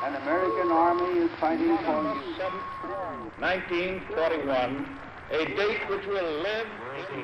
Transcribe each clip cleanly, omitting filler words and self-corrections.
An American army is fighting for 1941, a date which will live.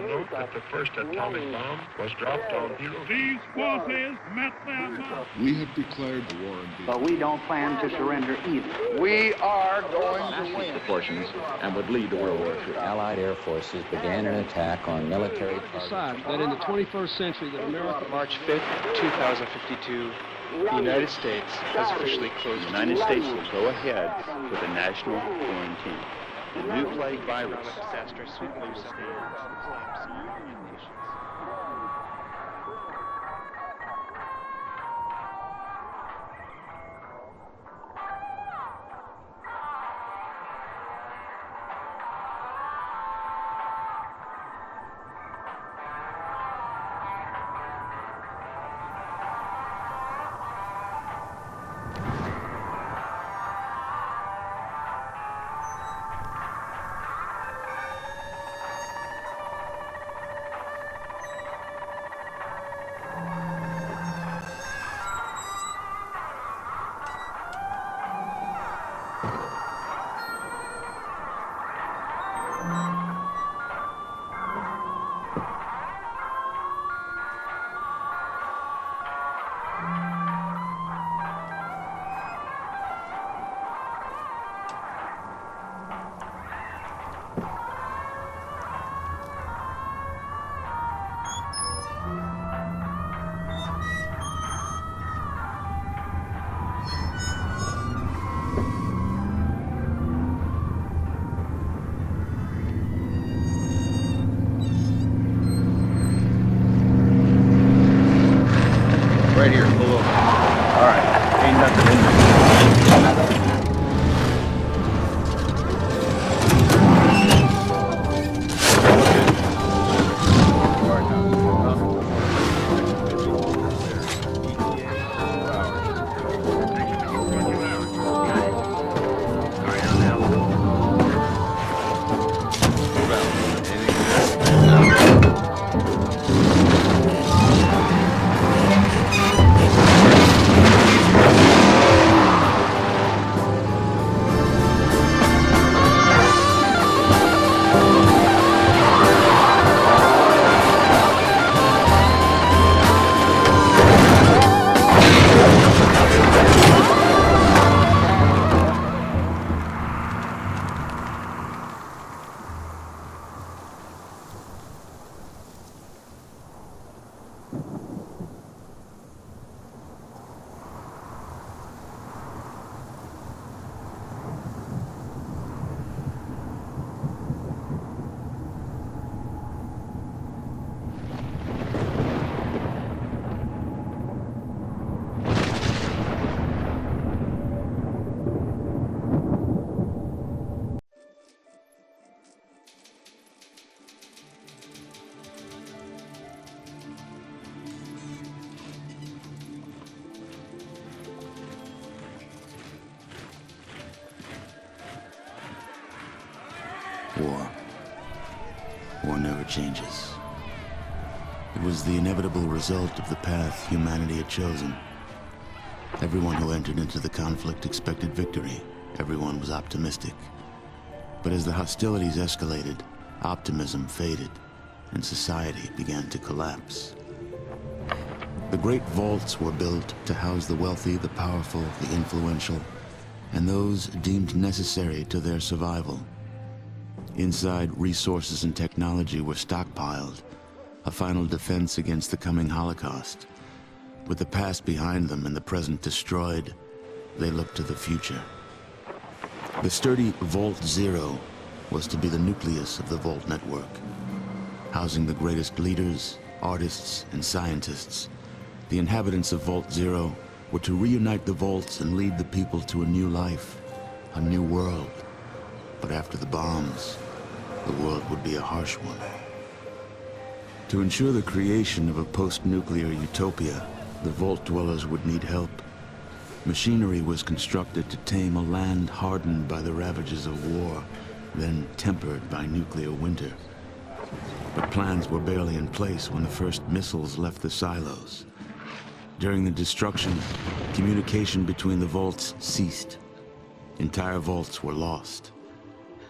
Note that the first atomic bomb was dropped on Hiroshima. These forces met their mark. We have declared the war in Vietnam. but we don't plan to surrender either. We are going to win. Proportions and would lead to World War III. Allied air forces began an attack on military targets. Decide that in the 21st century that America... March 5th, 2052, the United States has officially closed. The United States will go ahead with a national quarantine. The new plague virus. Disaster sweeping Right here, pull over. All right, ain't nothing in there. War never changes. It was the inevitable result of the path humanity had chosen. Everyone who entered into the conflict expected victory. Everyone was optimistic. But as the hostilities escalated, optimism faded, and society began to collapse. The great vaults were built to house the wealthy, the powerful, the influential, and those deemed necessary to their survival. Inside, resources and technology were stockpiled, a final defense against the coming Holocaust. With the past behind them and the present destroyed, they looked to the future. The sturdy Vault Zero was to be the nucleus of the Vault network, housing the greatest leaders, artists, and scientists. The inhabitants of Vault Zero were to reunite the vaults and lead the people to a new life, a new world. But after the bombs, the world would be a harsh one. To ensure the creation of a post-nuclear utopia, the Vault dwellers would need help. Machinery was constructed to tame a land hardened by the ravages of war, then tempered by nuclear winter. But plans were barely in place when the first missiles left the silos. During the destruction, communication between the vaults ceased. Entire vaults were lost.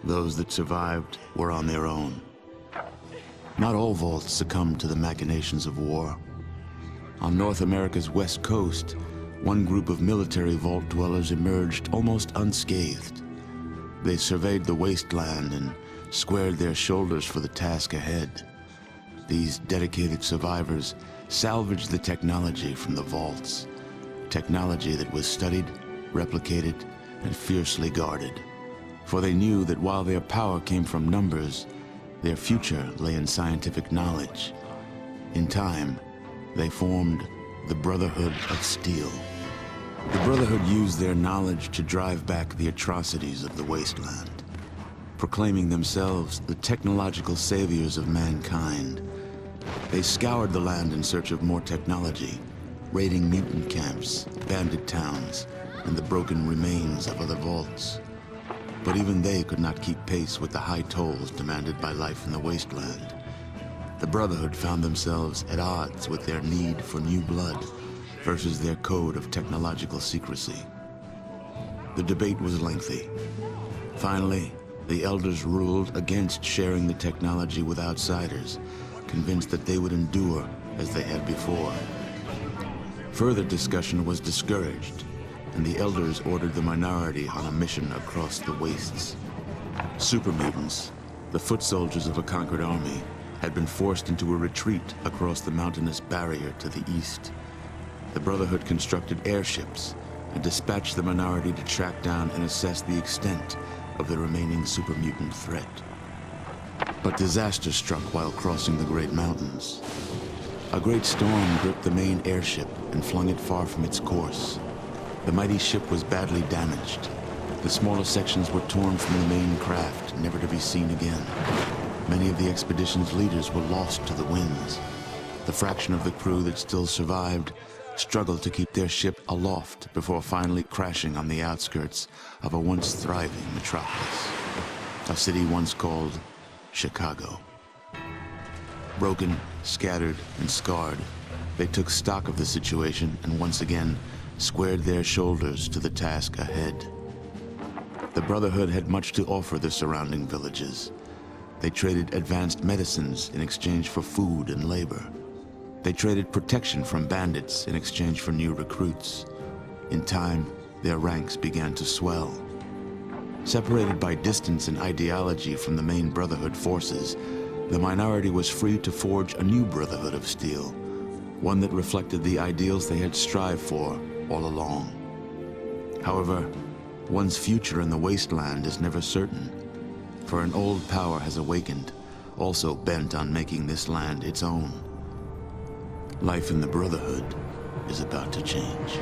Those that survived were on their own. Not all vaults succumbed to the machinations of war. On North America's west coast, one group of military vault dwellers emerged almost unscathed. They surveyed the wasteland and squared their shoulders for the task ahead. These dedicated survivors salvaged the technology from the vaults, technology that was studied, replicated, and fiercely guarded. For they knew that while their power came from numbers, their future lay in scientific knowledge. In time, they formed the Brotherhood of Steel. The Brotherhood used their knowledge to drive back the atrocities of the wasteland, proclaiming themselves the technological saviors of mankind. They scoured the land in search of more technology, raiding mutant camps, bandit towns, and the broken remains of other vaults. But even they could not keep pace with the high tolls demanded by life in the wasteland. The Brotherhood found themselves at odds with their need for new blood versus their code of technological secrecy. The debate was lengthy. Finally, the elders ruled against sharing the technology with outsiders, convinced that they would endure as they had before. Further discussion was discouraged, and the elders ordered the minority on a mission across the wastes. Super mutants, the foot soldiers of a conquered army, had been forced into a retreat across the mountainous barrier to the east. The Brotherhood constructed airships and dispatched the minority to track down and assess the extent of the remaining super mutant threat. But disaster struck while crossing the Great Mountains. A great storm gripped the main airship and flung it far from its course. The mighty ship was badly damaged. The smaller sections were torn from the main craft, never to be seen again. Many of the expedition's leaders were lost to the winds. The fraction of the crew that still survived struggled to keep their ship aloft before finally crashing on the outskirts of a once thriving metropolis, a city once called Chicago. Broken, scattered, and scarred, they took stock of the situation and once again squared their shoulders to the task ahead. The Brotherhood had much to offer the surrounding villages. They traded advanced medicines in exchange for food and labor. They traded protection from bandits in exchange for new recruits. In time, their ranks began to swell. Separated by distance and ideology from the main Brotherhood forces, the minority was free to forge a new Brotherhood of Steel, one that reflected the ideals they had strived for all along. However, one's future in the wasteland is never certain, for an old power has awakened, also bent on making this land its own. Life in the Brotherhood is about to change.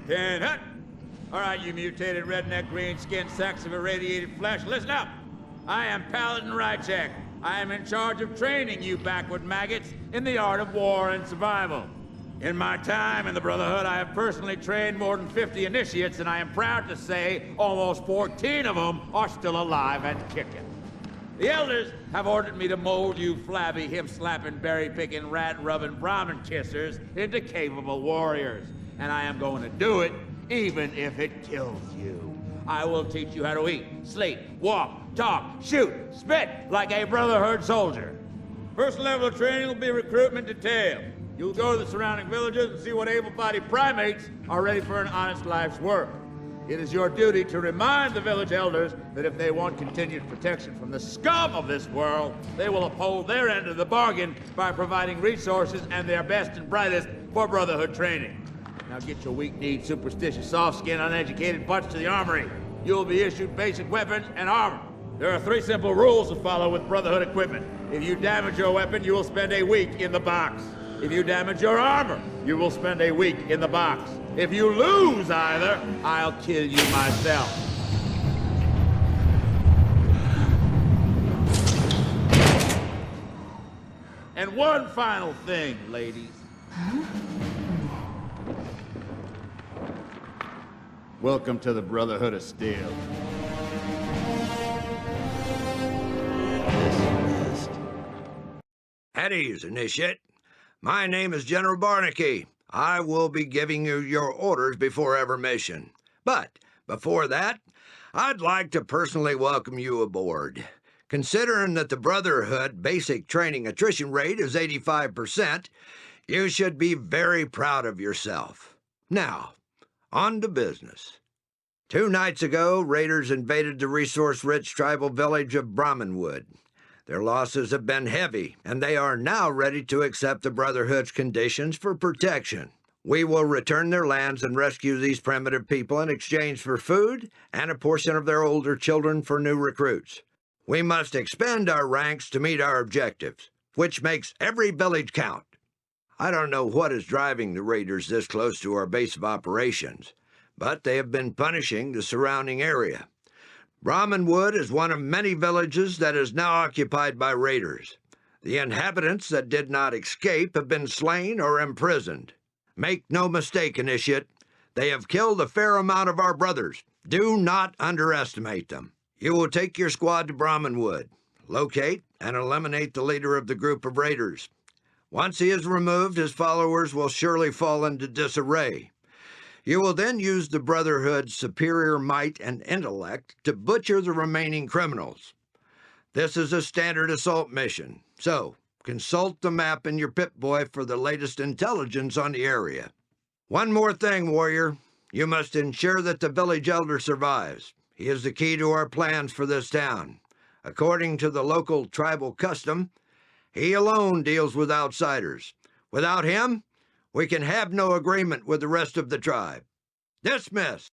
Can't hut. All right, you mutated redneck green-skinned sacks of irradiated flesh, listen up. I am Paladin Rychek. I am in charge of training you backward maggots in the art of war and survival. In my time in the Brotherhood, I have personally trained more than 50 initiates, and I am proud to say almost 14 of them are still alive and kicking. The elders have ordered me to mold you flabby, hip-slapping, berry-picking, rat-rubbing Brahmin kissers into capable warriors. And I am going to do it, even if it kills you. I will teach you how to eat, sleep, walk, talk, shoot, spit like a Brotherhood soldier. First level of training will be recruitment detail. You'll go to the surrounding villages and see what able-bodied primates are ready for an honest life's work. It is your duty to remind the village elders that if they want continued protection from the scum of this world, they will uphold their end of the bargain by providing resources and their best and brightest for Brotherhood training. Now get your weak-kneed, superstitious, soft-skinned, uneducated butts to the armory. You will be issued basic weapons and armor. There are 3 simple rules to follow with Brotherhood equipment. If you damage your weapon, you will spend a week in the box. If you damage your armor, you will spend a week in the box. If you lose either, I'll kill you myself. And one final thing, ladies. Welcome to the Brotherhood of Steel. At ease, Initiate. My name is General Barnaky. I will be giving you your orders before every mission. But before that, I'd like to personally welcome you aboard. Considering that the Brotherhood basic training attrition rate is 85%, you should be very proud of yourself. Now, on to business. 2 nights ago, raiders invaded the resource-rich tribal village of Brahmanwood. Their losses have been heavy, and they are now ready to accept the Brotherhood's conditions for protection. We will return their lands and rescue these primitive people in exchange for food and a portion of their older children for new recruits. We must expand our ranks to meet our objectives, which makes every village count. I don't know what is driving the raiders this close to our base of operations, but they have been punishing the surrounding area. Brahmanwood is one of many villages that is now occupied by raiders. The inhabitants that did not escape have been slain or imprisoned. Make no mistake, Initiate, they have killed a fair amount of our brothers. Do not underestimate them. You will take your squad to Brahmanwood, locate and eliminate the leader of the group of raiders. Once he is removed, his followers will surely fall into disarray. You will then use the Brotherhood's superior might and intellect to butcher the remaining criminals. This is a standard assault mission, so consult the map in your Pip-Boy for the latest intelligence on the area. One more thing, warrior. You must ensure that the village elder survives. He is the key to our plans for this town. According to the local tribal custom, he alone deals with outsiders. Without him, we can have no agreement with the rest of the tribe. Dismiss.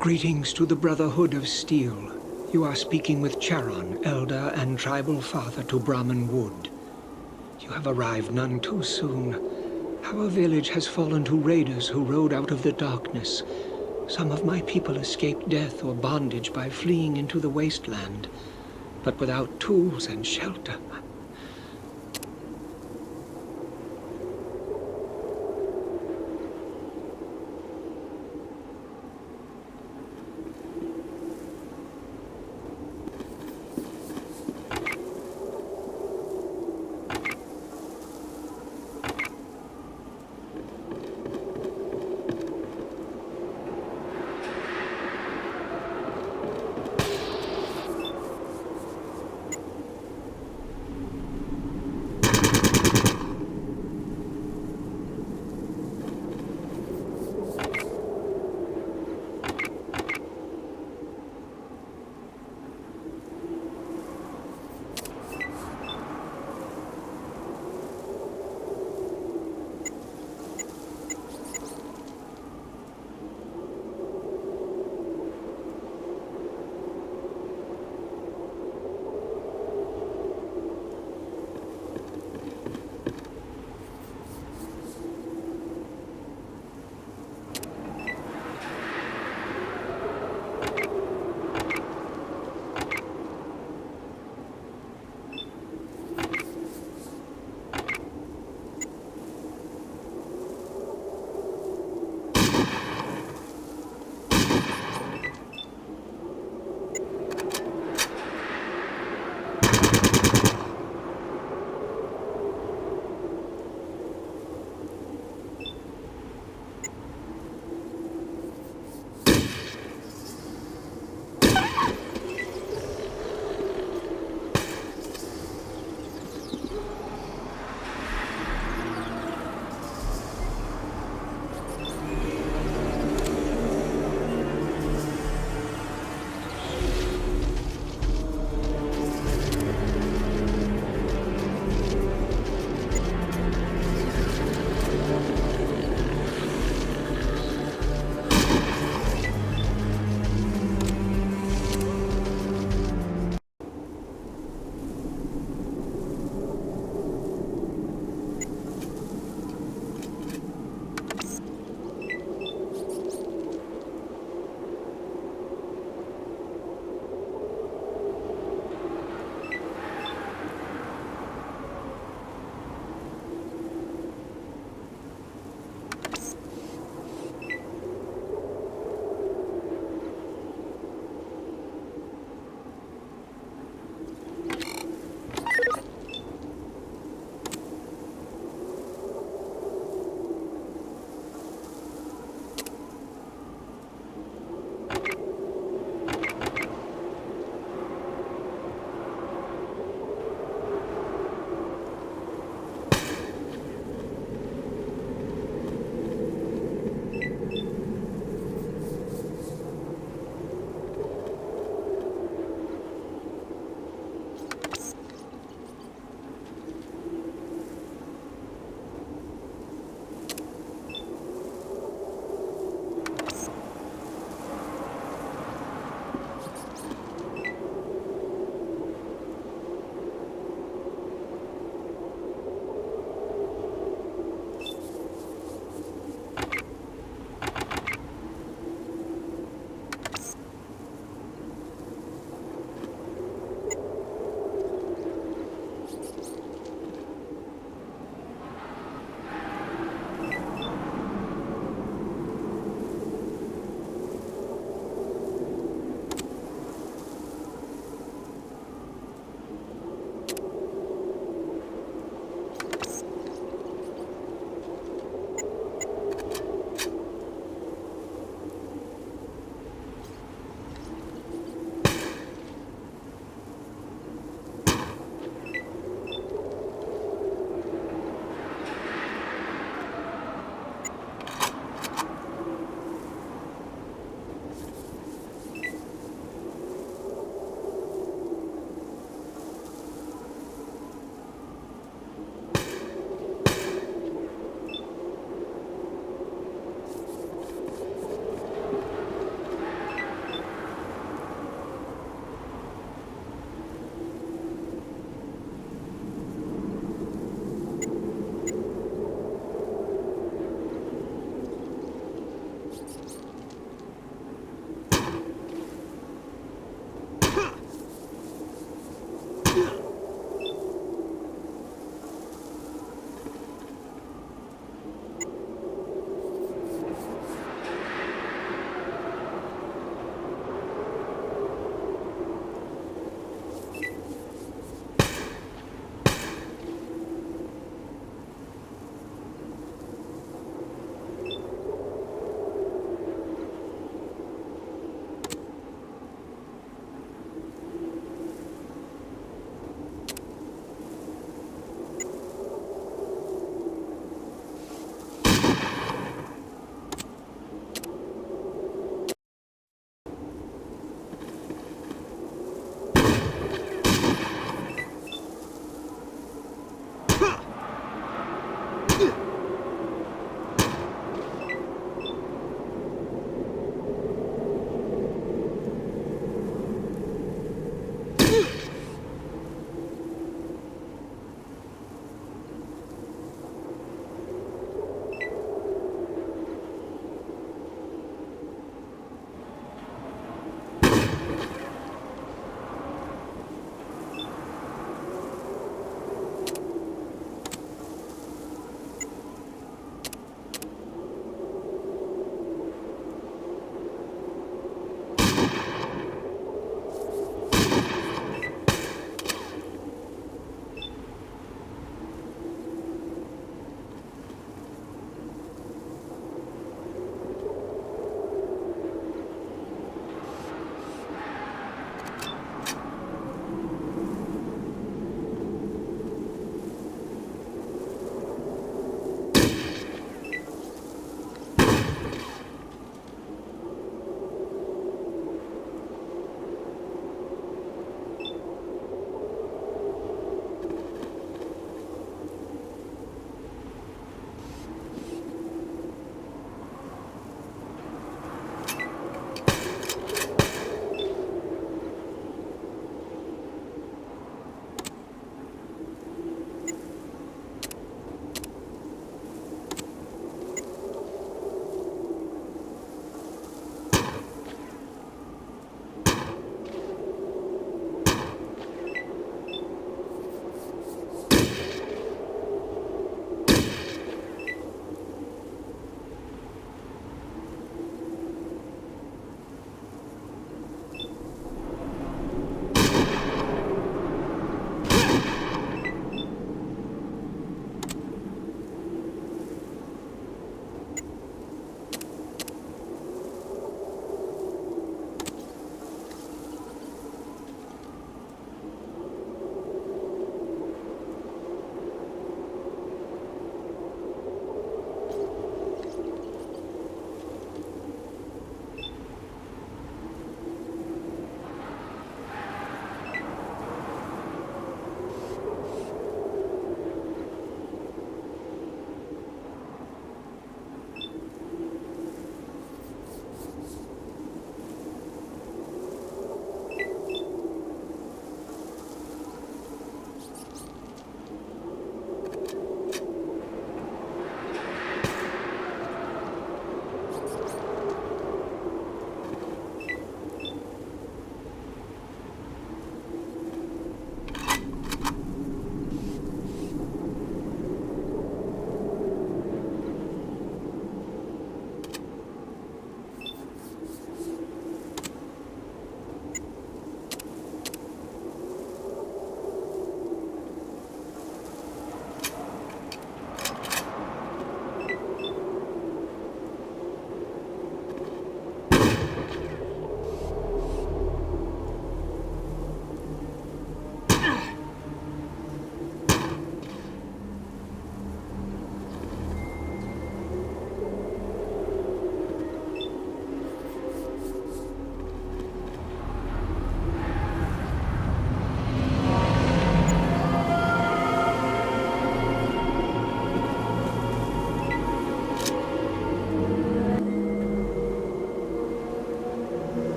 Greetings to the Brotherhood of Steel. You are speaking with Charon, elder and tribal father to Brahmanwood. You have arrived none too soon. Our village has fallen to raiders who rode out of the darkness. Some of my people escaped death or bondage by fleeing into the wasteland. but without tools and shelter.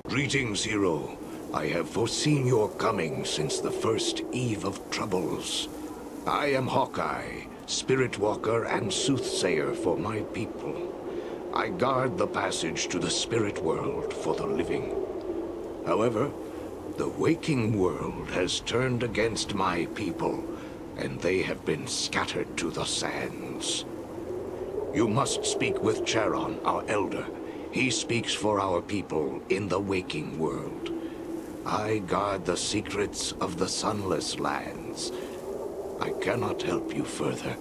Greetings, hero. I have foreseen your coming since the first eve of troubles. I am Hawkeye, spirit walker and soothsayer for my people. I guard the passage to the spirit world for the living. However, the waking world has turned against my people, and they have been scattered to the sands. You must speak with Charon, our elder. He speaks for our people in the waking world. I guard the secrets of the sunless lands. I cannot help you further.